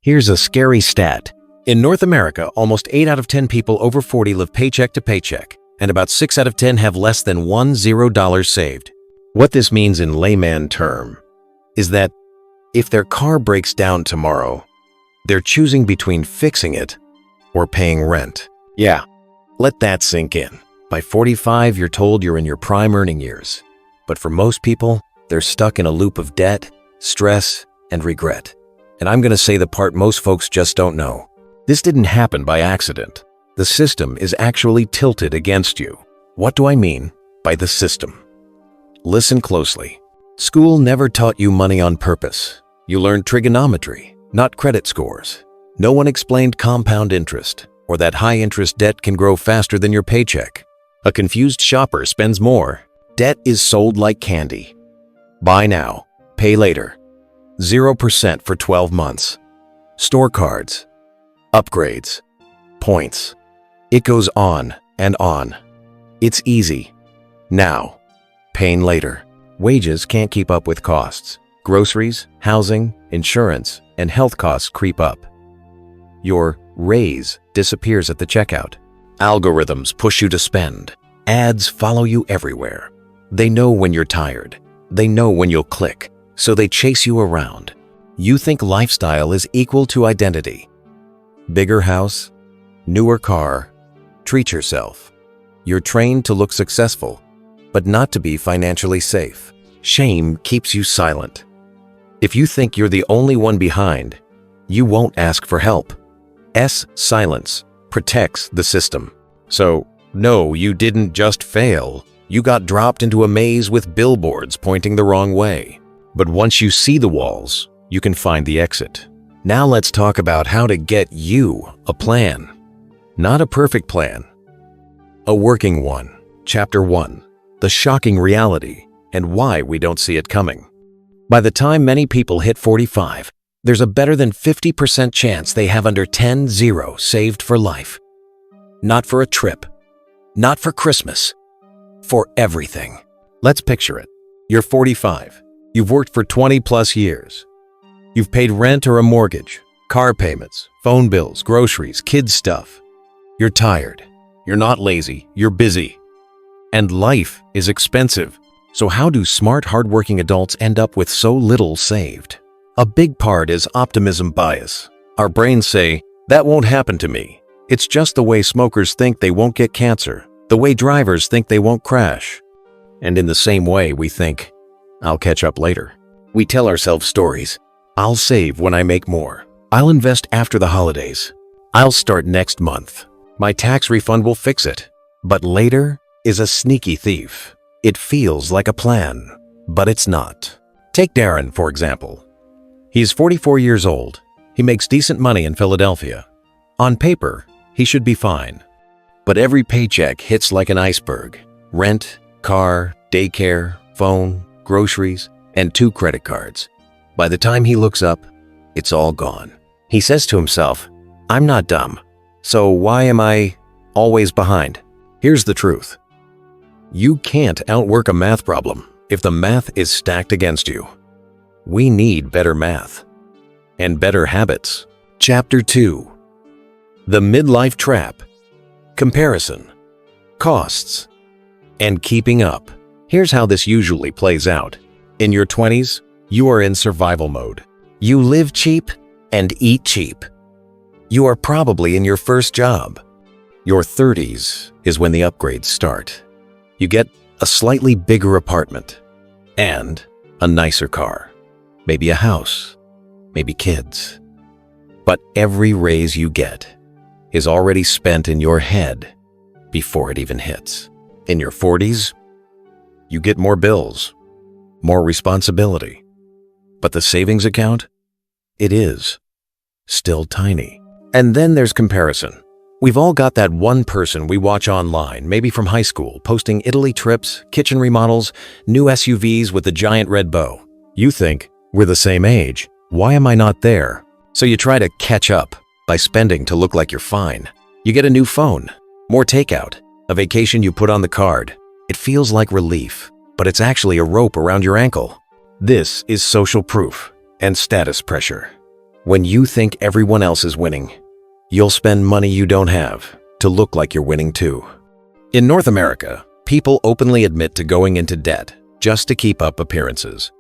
Here's a scary stat. In North America, almost 8 out of 10 people over 40 live paycheck to paycheck, and about 6 out of 10 have less than $10 saved. What this means in layman term is that if their car breaks down tomorrow, they're choosing between fixing it or paying rent. Yeah, let that sink in. By 45, you're told you're in your prime earning years. But for most people, they're stuck in a loop of debt, stress, and regret. And I'm gonna say the part most folks just don't know. This didn't happen by accident. The system is actually tilted against you. What do I mean by the system? Listen closely. School never taught you money on purpose. You learned trigonometry, not credit scores. No one explained compound interest, or that high-interest debt can grow faster than your paycheck. A confused shopper spends more. Debt is sold like candy. Buy now, pay later. 0% for 12 months. Store cards, upgrades, points. It goes on and on. It's easy. Now, pain later. Wages can't keep up with costs. Groceries, housing, insurance, and health costs creep up. Your raise disappears at the checkout. Algorithms push you to spend. Ads follow you everywhere. They know when you're tired. They know when you'll click, so they chase you around. You think lifestyle is equal to identity. Bigger house, newer car, treat yourself. You're trained to look successful, but not to be financially safe. Shame keeps you silent. If you think you're the only one behind, you won't ask for help. Silence protects the system. So, no, you didn't just fail. You got dropped into a maze with billboards pointing the wrong way. But once you see the walls, you can find the exit. Now let's talk about how to get you a plan. Not a perfect plan. A working one. Chapter 1. The shocking reality and why we don't see it coming. By the time many people hit 45, there's a better than 50% chance they have under 10-0 saved for life. Not for a trip. Not for Christmas. For everything. Let's picture it. You're 45. You've worked for 20 plus years. You've paid rent or a mortgage, car payments, phone bills, groceries, kids' stuff. You're tired. You're not lazy. You're busy. And life is expensive. So how do smart, hardworking adults end up with so little saved? A big part is optimism bias. Our brains say, that won't happen to me. It's just the way smokers think they won't get cancer, the way drivers think they won't crash. And in the same way, we think, I'll catch up later. We tell ourselves stories. I'll save when I make more. I'll invest after the holidays. I'll start next month. My tax refund will fix it. But later is a sneaky thief. It feels like a plan, but it's not. Take Darren, for example. He's 44 years old. He makes decent money in Philadelphia. On paper, he should be fine. But every paycheck hits like an iceberg. Rent, car, daycare, phone, groceries, and 2 credit cards. By the time he looks up, it's all gone. He says to himself, I'm not dumb, so why am I always behind? Here's the truth. You can't outwork a math problem if the math is stacked against you. We need better math and better habits. Chapter 2. The midlife trap. Comparison, costs, and keeping up. Here's how this usually plays out. In your 20s, you are in survival mode. You live cheap and eat cheap. You are probably in your first job. Your 30s is when the upgrades start. You get a slightly bigger apartment and a nicer car, maybe a house, maybe kids. But every raise you get is already spent in your head before it even hits. In your 40s, you get more bills, more responsibility. But the savings account, it is still tiny. And then there's comparison. We've all got that one person we watch online, maybe from high school, posting Italy trips, kitchen remodels, new SUVs with a giant red bow. You think, we're the same age. Why am I not there? So you try to catch up by spending to look like you're fine. You get a new phone, more takeout, a vacation you put on the card. It feels like relief, but it's actually a rope around your ankle. This is social proof and status pressure. When you think everyone else is winning, you'll spend money you don't have to look like you're winning too. In North America, people openly admit to going into debt just to keep up appearances.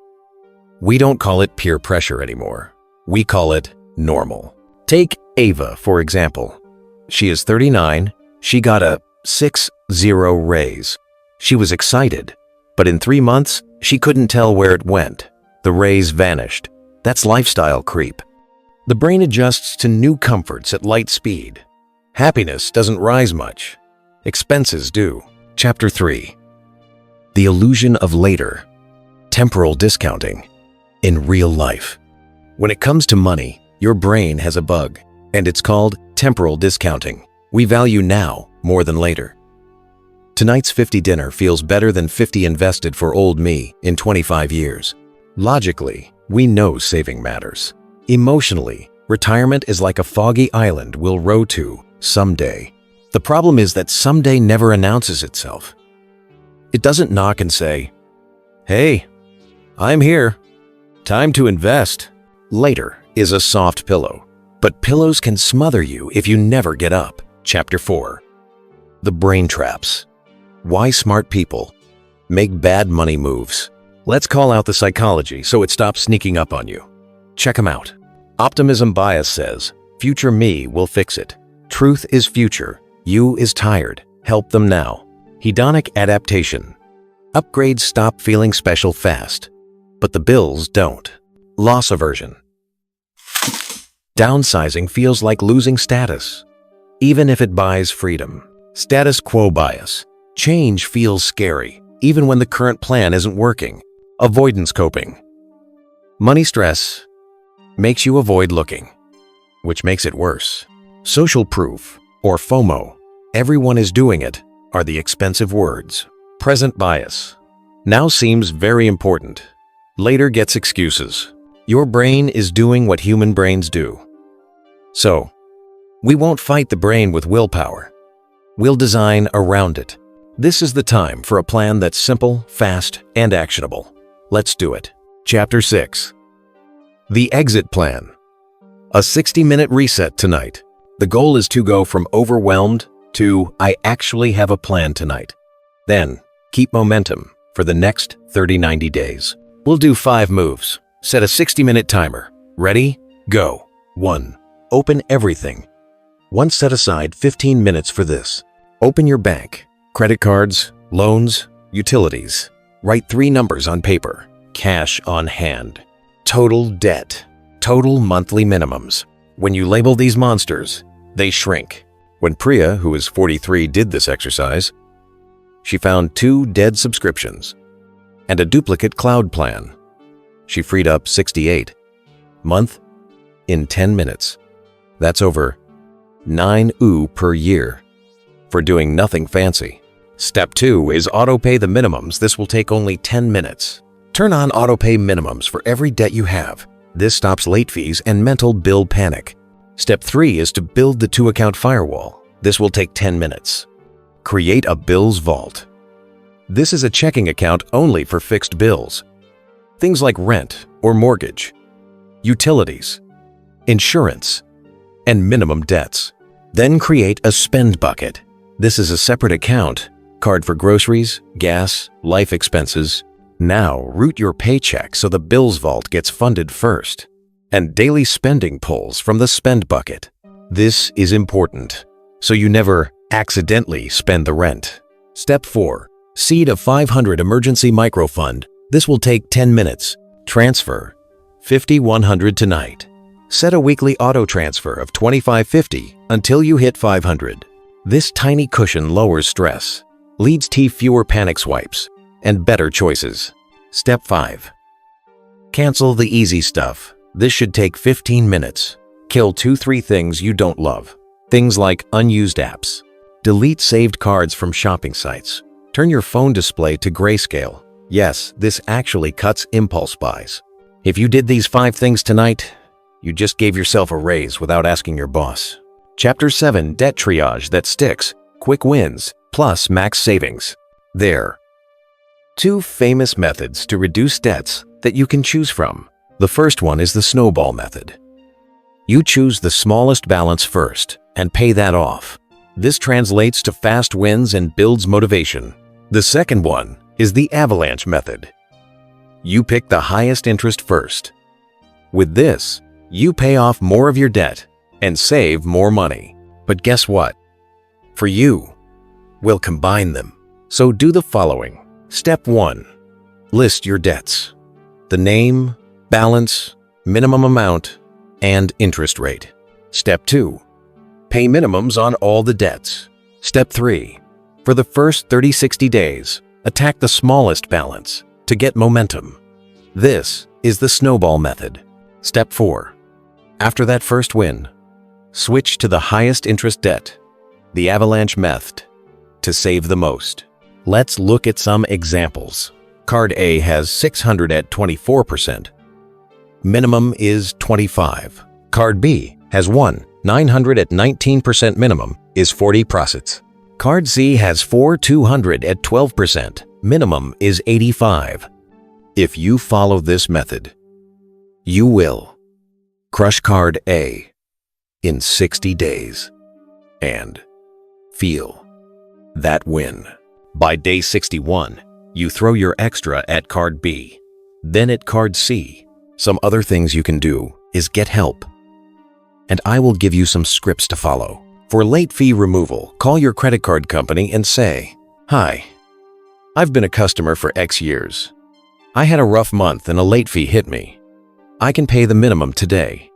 We don't call it peer pressure anymore. We call it normal. Take Ava, for example. She is 39. She got a 6-0 raise. She was excited, but in 3 months, she couldn't tell where it went. The raise vanished. That's lifestyle creep. The brain adjusts to new comforts at light speed. Happiness doesn't rise much. Expenses do. Chapter 3. The illusion of later. Temporal discounting. In real life. When it comes to money, your brain has a bug, and it's called temporal discounting. We value now more than later. Tonight's 50 dinner feels better than 50 invested for old me in 25 years. Logically, we know saving matters. Emotionally, retirement is like a foggy island we'll row to someday. The problem is that someday never announces itself. It doesn't knock and say, "Hey, I'm here. Time to invest." Later is a soft pillow, but pillows can smother you if you never get up. Chapter 4. The brain traps. Why smart people make bad money moves. Let's call out the psychology so it stops sneaking up on you. Check them out. Optimism bias says, future me will fix it. Truth is future. You is tired. Help them now. Hedonic adaptation. Upgrades stop feeling special fast, but the bills don't. Loss aversion. Downsizing feels like losing status, even if it buys freedom. Status quo bias. Change feels scary, even when the current plan isn't working. Avoidance coping. Money stress makes you avoid looking, which makes it worse. Social proof, or FOMO, everyone is doing it, are the expensive words. Present bias. Now seems very important. Later gets excuses. Your brain is doing what human brains do. So, we won't fight the brain with willpower. We'll design around it. This is the time for a plan that's simple, fast, and actionable. Let's do it. Chapter 6. The exit plan. A 60-minute reset tonight. The goal is to go from overwhelmed to I actually have a plan tonight. Then, keep momentum for the next 30-90 days. We'll do 5 moves. Set a 60-minute timer. Ready? Go. 1. Open everything. Once set aside 15 minutes for this. Open your bank, credit cards, loans, utilities. Write 3 numbers on paper. Cash on hand. Total debt. Total monthly minimums. When you label these monsters, they shrink. When Priya, who is 43, did this exercise, she found 2 dead subscriptions and a duplicate cloud plan. She freed up 68 month in 10 minutes. That's over 9 OO per year for doing nothing fancy. Step 2 is autopay the minimums. This will take only 10 minutes. Turn on autopay minimums for every debt you have. This stops late fees and mental bill panic. Step 3 is to build the 2-account firewall. This will take 10 minutes. Create a bills vault. This is a checking account only for fixed bills. Things like rent or mortgage, utilities, insurance, and minimum debts. Then create a spend bucket. This is a separate account, card for groceries, gas, life expenses. Now route your paycheck so the bills vault gets funded first, and daily spending pulls from the spend bucket. This is important, so you never accidentally spend the rent. Step 4. Seed a 500 emergency microfund. This will take 10 minutes. Transfer $50-100 tonight. Set a weekly auto transfer of $25-50 until you hit 500. This tiny cushion lowers stress, leads to fewer panic swipes, and better choices. Step 5. Cancel the easy stuff. This should take 15 minutes. Kill 2-3 things you don't love. Things like unused apps. Delete saved cards from shopping sites. Turn your phone display to grayscale. Yes, this actually cuts impulse buys. If you did these 5 things tonight, you just gave yourself a raise without asking your boss. Chapter 7. Debt triage that sticks. Quick wins plus max savings. There. 2 famous methods to reduce debts that you can choose from. The first one is the snowball method. You choose the smallest balance first and pay that off. This translates to fast wins and builds motivation. The second one is the avalanche method. You pick the highest interest first. With this, you pay off more of your debt and save more money. But guess what? For you, we'll combine them. So do the following. Step 1. List your debts. The name, balance, minimum amount, and interest rate. Step 2. Pay minimums on all the debts. Step 3. For the first 30-60 days, attack the smallest balance to get momentum. This is the snowball method. Step 4. After that first win, switch to the highest interest debt, the avalanche method, to save the most. Let's look at some examples. Card A has 600 at 24%. Minimum is 25. Card B has 900 at 19% minimum is 40%. Card C has 200 at 12%. Minimum is 85. If you follow this method, you will crush Card A in 60 days and feel that win. By day 61, you throw your extra at Card B, then at Card C. Some other things you can do is get help. And I will give you some scripts to follow. For late fee removal, call your credit card company and say, "Hi, I've been a customer for X years. I had a rough month and a late fee hit me. I can pay the minimum today.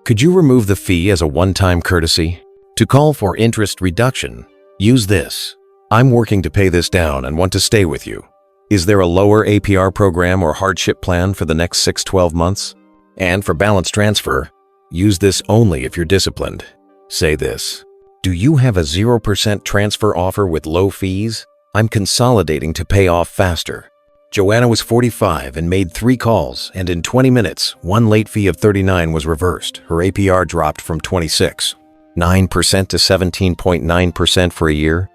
Could you remove the fee as a one-time courtesy?" To call for interest reduction, use this. "I'm working to pay this down and want to stay with you. Is there a lower APR program or hardship plan for the next 6-12 months? And for balance transfer, use this only if you're disciplined. Say this. Do you have a 0% transfer offer with low fees? I'm consolidating to pay off faster." Joanna was 45 and made 3 calls, and in 20 minutes, one late fee of $39 was reversed. Her APR dropped from 26.9% to 17.9% for a year,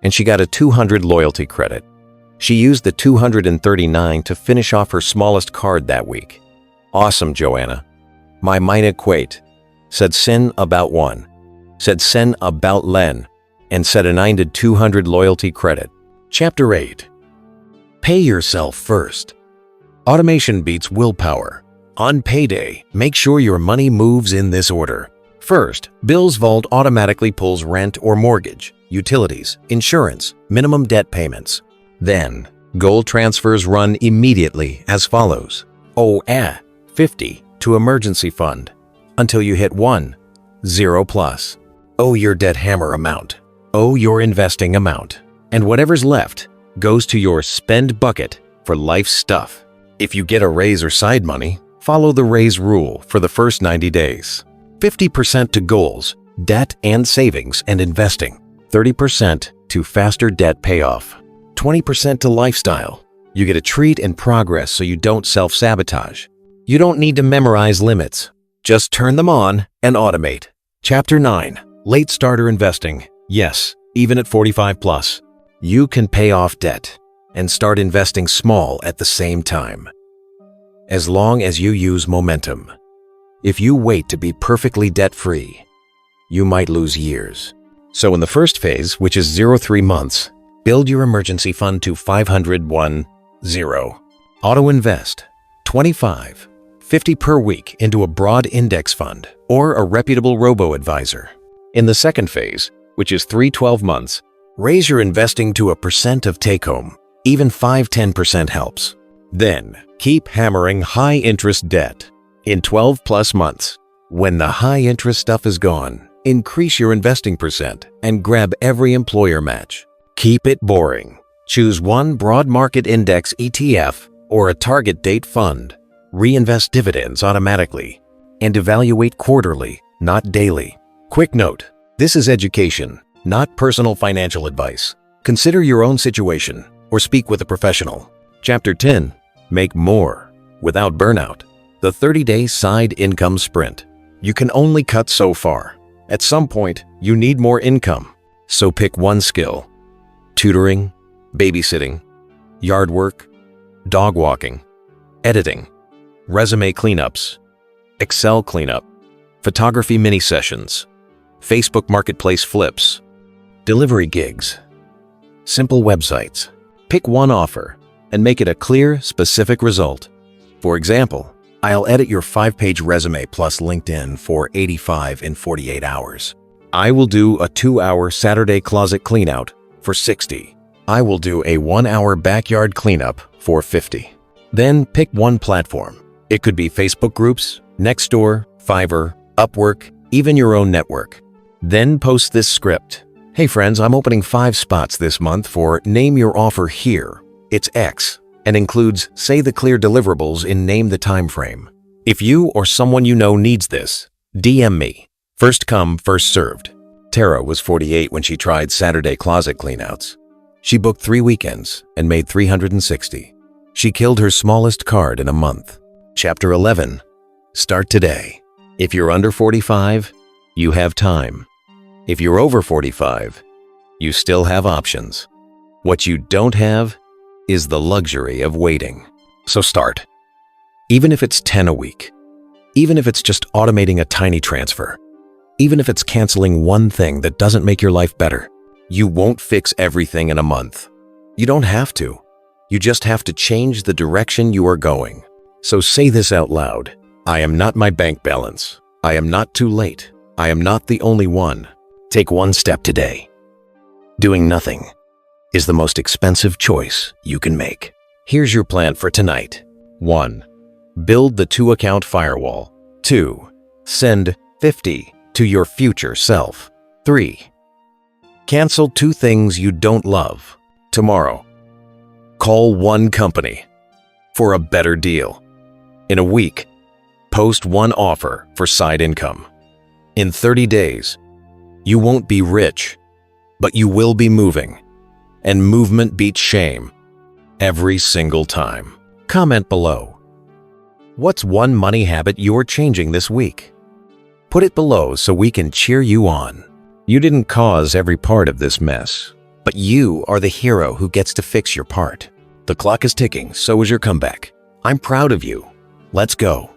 and she got a 200 loyalty credit. She used the 239 to finish off her smallest card that week. Awesome, Joanna. My mind equate. Said sin about 1. Said sen about len. And said a 9 to 200 loyalty credit. Chapter 8. Pay yourself first. Automation beats willpower. On payday, make sure your money moves in this order. First, Bill's Vault automatically pulls rent or mortgage, utilities, insurance, minimum debt payments. Then, gold transfers run immediately as follows. 50 to emergency fund until you hit 0 plus. Your debt hammer amount. Your investing amount. And whatever's left goes to your spend bucket for life stuff. If you get a raise or side money, follow the raise rule for the first 90 days. 50% to goals, debt and savings and investing. 30% to faster debt payoff. 20% to lifestyle. You get a treat and progress so you don't self-sabotage. You don't need to memorize limits. Just turn them on and automate. Chapter 9. Late starter investing. Yes, even at 45 plus. You can pay off debt and start investing small at the same time. As long as you use momentum. If you wait to be perfectly debt-free, you might lose years. So in the first phase, which is 0-3 months, build your emergency fund to 500-10. Auto-invest 25-50 per week into a broad index fund or a reputable robo-advisor. In the second phase, which is 3-12 months, raise your investing to a percent of take-home. Even 5-10% helps. Then, keep hammering high-interest debt. In 12-plus months, when the high-interest stuff is gone, increase your investing percent and grab every employer match. Keep it boring. Choose one broad market index ETF or a target date fund. Reinvest dividends automatically and evaluate quarterly, not daily. Quick note, this is education, not personal financial advice. Consider your own situation or speak with a professional. Chapter 10. Make more without burnout. The 30-day side income sprint. You can only cut so far. At some point, you need more income. So pick one skill. Tutoring, babysitting, yard work, dog walking, editing, resume cleanups, Excel cleanup, photography mini sessions, Facebook Marketplace flips, delivery gigs, simple websites. Pick one offer and make it a clear, specific result. For example, I'll edit your 5-page resume plus LinkedIn for $85 in 48 hours. I will do a 2-hour Saturday closet cleanout for $60. I will do a 1-hour backyard cleanup for $50. Then pick one platform. It could be Facebook groups, Nextdoor, Fiverr, Upwork, even your own network. Then post this script. Hey friends, I'm opening 5 spots this month for Name Your Offer Here. It's X and includes say the clear deliverables in name the time frame. If you or someone you know needs this, DM me. First come, first served. Tara was 48 when she tried Saturday closet cleanouts. She booked 3 weekends and made $360. She killed her smallest card in a month. Chapter 11. Start today. If you're under 45, you have time. If you're over 45, you still have options. What you don't have is the luxury of waiting. So start. Even if it's 10 a week, even if it's just automating a tiny transfer, even if it's canceling one thing that doesn't make your life better, you won't fix everything in a month. You don't have to. You just have to change the direction you are going. So say this out loud. I am not my bank balance. I am not too late. I am not the only one. Take one step today. Doing nothing is the most expensive choice you can make. Here's your plan for tonight. 1. Build the 2-account firewall. 2. Send $50 to your future self. 3. Cancel 2 things you don't love tomorrow. Call one company for a better deal. In a week, post one offer for side income. In 30 days, you won't be rich, but you will be moving. And movement beats shame every single time. Comment below. What's one money habit you're changing this week? Put it below so we can cheer you on. You didn't cause every part of this mess, but you are the hero who gets to fix your part. The clock is ticking, so is your comeback. I'm proud of you. Let's go.